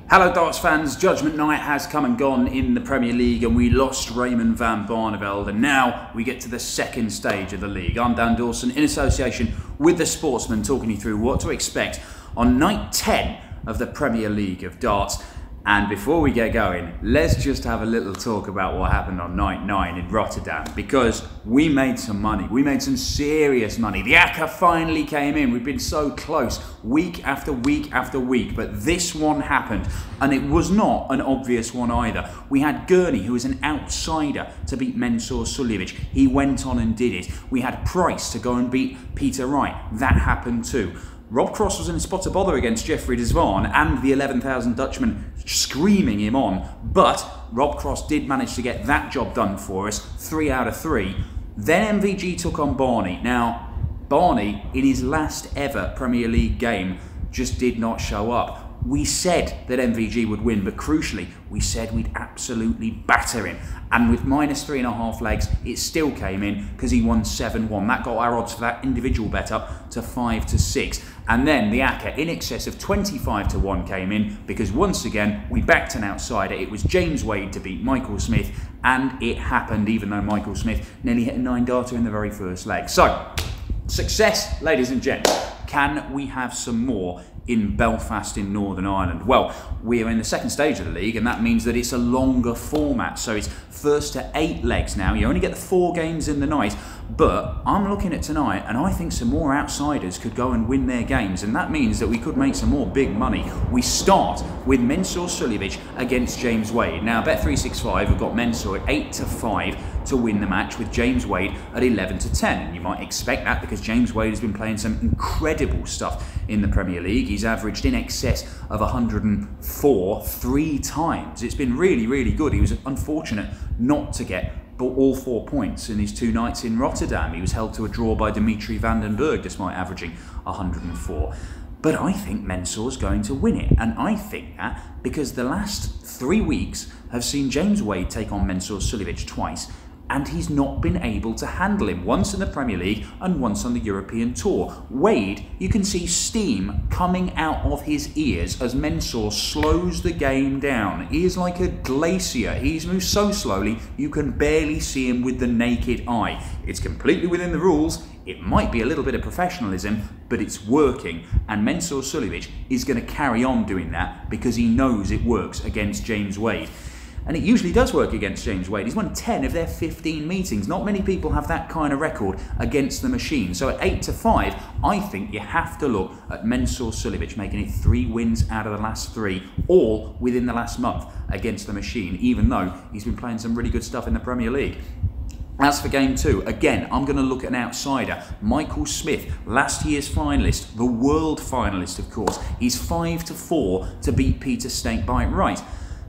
Hello Darts fans, Judgement night has come and gone in the Premier League and we lost Raymond van Barneveld and now we get to the second stage of the league. I'm Dan Dawson in association with the Sportsman talking you through what to expect on night 10 of the Premier League of Darts. And before we get going, let's just have a little talk about what happened on night 9 in Rotterdam, because we made some money. We made some serious money. The acca finally came in. We've been so close week after week after week, but this one happened, and it was not an obvious one either. We had Gurney, who was an outsider, to beat Mensur Suljovic. He went on and did it. We had Price to go and beat Peter Wright. That happened too. Rob Cross was in a spot to bother against Jeffrey Dawson and the 11,000 Dutchman screaming him on, but Rob Cross did manage to get that job done for us, 3 out of 3. Then MVG took on Barney. Now, Barney, in his last ever Premier League game, just did not show up. We said that MVG would win, but crucially, we said we'd absolutely batter him. And with minus 3.5 legs, it still came in because he won 7-1. That got our odds for that individual bet up to 5-6. And then the acca in excess of 25-1 came in because once again, we backed an outsider. It was James Wade to beat Michael Smith, and it happened even though Michael Smith nearly hit a 9-darter in the very first leg. So, success, ladies and gents. Can we have some more in Belfast in Northern Ireland? Well, we're in the second stage of the league, and that means that it's a longer format. So it's first to 8 legs now. You only get the 4 games in the night, but I'm looking at tonight, and I think some more outsiders could go and win their games, and that means that we could make some more big money. We start with Mensur Suljovic against James Wade. Now, Bet365 have got Mensur at 8-5 to win the match, with James Wade at 11-10. And you might expect that because James Wade has been playing some incredible stuff in the Premier League. He's averaged in excess of 104 3 times. It's been really, really good. He was unfortunate not to get all 4 points in his 2 nights in Rotterdam. He was held to a draw by Dimitri van den Berg despite averaging 104. But I think Mensur's going to win it, and I think that because the last 3 weeks have seen James Wade take on Mensur Suljovic twice, and he's not been able to handle him, once in the Premier League and once on the European Tour. Wade, you can see steam coming out of his ears as Mensur slows the game down. He is like a glacier. He's moved so slowly you can barely see him with the naked eye. It's completely within the rules. It might be a little bit of professionalism, but it's working, and Mensur Suljovic is going to carry on doing that because he knows it works against James Wade. And it usually does work against James Wade. He's won 10 of their 15 meetings. Not many people have that kind of record against the machine. So at 8-5, I think you have to look at Mensur Suljovic making it 3 wins out of the last 3, all within the last month against the machine, even though he's been playing some really good stuff in the Premier League. As for game 2, again, I'm going to look at an outsider. Michael Smith, last year's finalist, the world finalist, of course. He's 5-4 to beat Peter Snakebite Wright.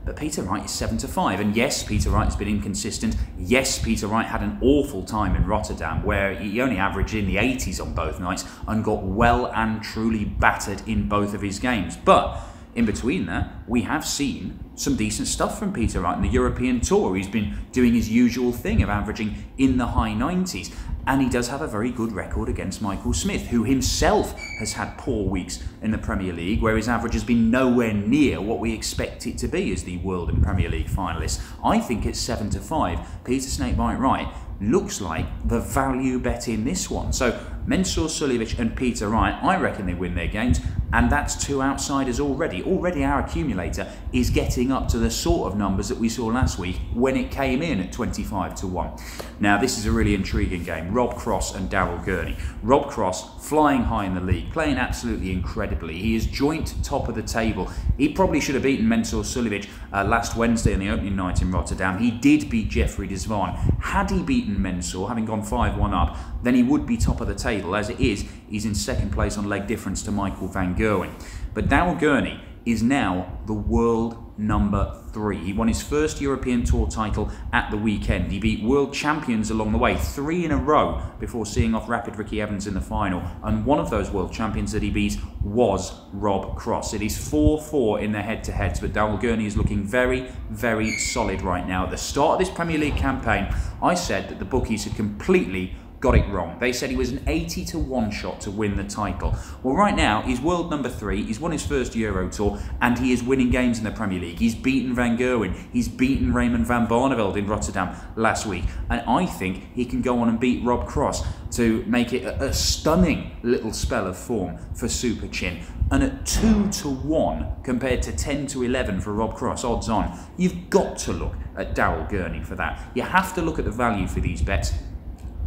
But Peter Wright is 7-5, and yes, Peter Wright has been inconsistent. Yes, Peter Wright had an awful time in Rotterdam, where he only averaged in the 80s on both nights and got well and truly battered in both of his games. But in between that, we have seen some decent stuff from Peter Wright in the European Tour. He's been doing his usual thing of averaging in the high 90s. And he does have a very good record against Michael Smith, who himself has had poor weeks in the Premier League, where his average has been nowhere near what we expect it to be as the World and Premier League finalist. I think it's 7-5. Peter Snakebite Wright looks like the value bet in this one. So Mensur Suljovic and Peter Wright, I reckon they win their games, and that's 2 outsiders already. Already our accumulator is getting up to the sort of numbers that we saw last week when it came in at 25-1. Now this is a really intriguing game. Rob Cross and Daryl Gurney. Rob Cross flying high in the league, playing absolutely incredibly. He is joint top of the table. He probably should have beaten Mensur Suljovic last Wednesday on the opening night in Rotterdam. He did beat Jeffrey Dawson. Had he beaten Mensur, having gone 5-1 up, then he would be top of the table. As it is, he's in second place on leg difference to Michael van Gerwen. But Daryl Gurney is now the world number 3. He won his first European Tour title at the weekend. He beat world champions along the way, 3 in a row, before seeing off Rapid Ricky Evans in the final. And one of those world champions that he beat was Rob Cross. It is 4-4 in their head-to-heads, but Daryl Gurney is looking very, very solid right now. At the start of this Premier League campaign, I said that the bookies had completely got it wrong. They said he was an 80-1 shot to win the title. Well, right now, he's world number 3, he's won his first Euro Tour, and he is winning games in the Premier League. He's beaten Van Gerwen, he's beaten Raymond van Barneveld in Rotterdam last week, and I think he can go on and beat Rob Cross to make it a stunning little spell of form for Superchin. And at 2-1 compared to 10-11 for Rob Cross, odds on, you've got to look at Daryl Gurney for that. You have to look at the value for these bets.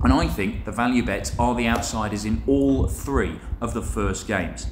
And I think the value bets are the outsiders in all 3 of the first games.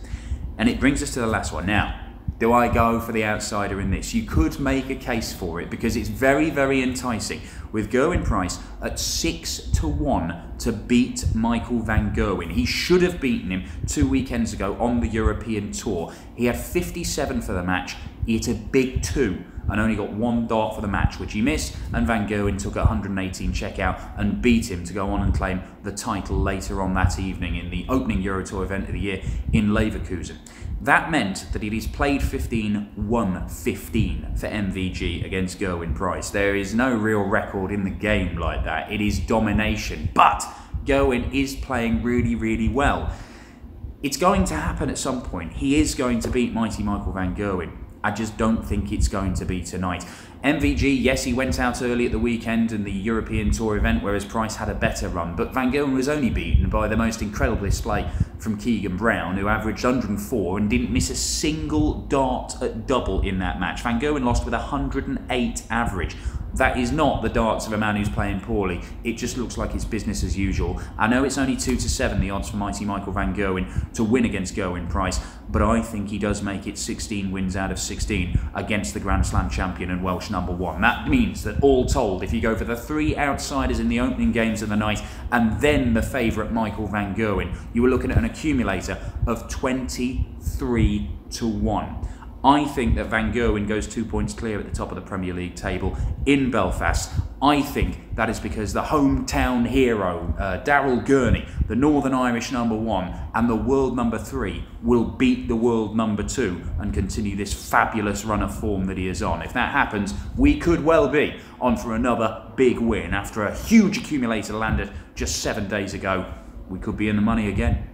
And it brings us to the last one. Now, do I go for the outsider in this? You could make a case for it because it's very, very enticing with Gerwyn Price at 6-1 to beat Michael van Gerwen. He should have beaten him 2 weekends ago on the European Tour. He had 57 for the match. He hit a big 2 and only got 1 dart for the match, which he missed, and Van Gerwen took a 118 checkout and beat him to go on and claim the title later on that evening in the opening Euro Tour event of the year in Leverkusen. That meant that he's played 15, won 15 for MVG against Gerwyn Price. There is no real record in the game like that. It is domination. But Gerwyn is playing really, really well. It's going to happen at some point. He is going to beat mighty Michael van Gerwen. I just don't think it's going to be tonight. MVG, yes, he went out early at the weekend in the European Tour event, whereas Price had a better run, but Van Gerwen was only beaten by the most incredible display from Keegan Brown, who averaged 104 and didn't miss a single dart at double in that match. Van Gerwen lost with 108 average. That is not the darts of a man who's playing poorly. It just looks like it's business as usual. I know it's only 2-7 the odds for mighty Michael van Gerwen to win against Gerwyn Price, but I think he does make it 16 wins out of 16 against the Grand Slam champion and Welsh #1. That means that all told, if you go for the 3 outsiders in the opening games of the night and then the favourite Michael van Gerwen, you were looking at an accumulator of 23-1. I think that Van Gerwen goes 2 points clear at the top of the Premier League table in Belfast. I think that is because the hometown hero, Daryl Gurney, the Northern Irish #1 and the world #3 will beat the world #2 and continue this fabulous run of form that he is on. If that happens, we could well be on for another big win. After a huge accumulator landed just 7 days ago, we could be in the money again.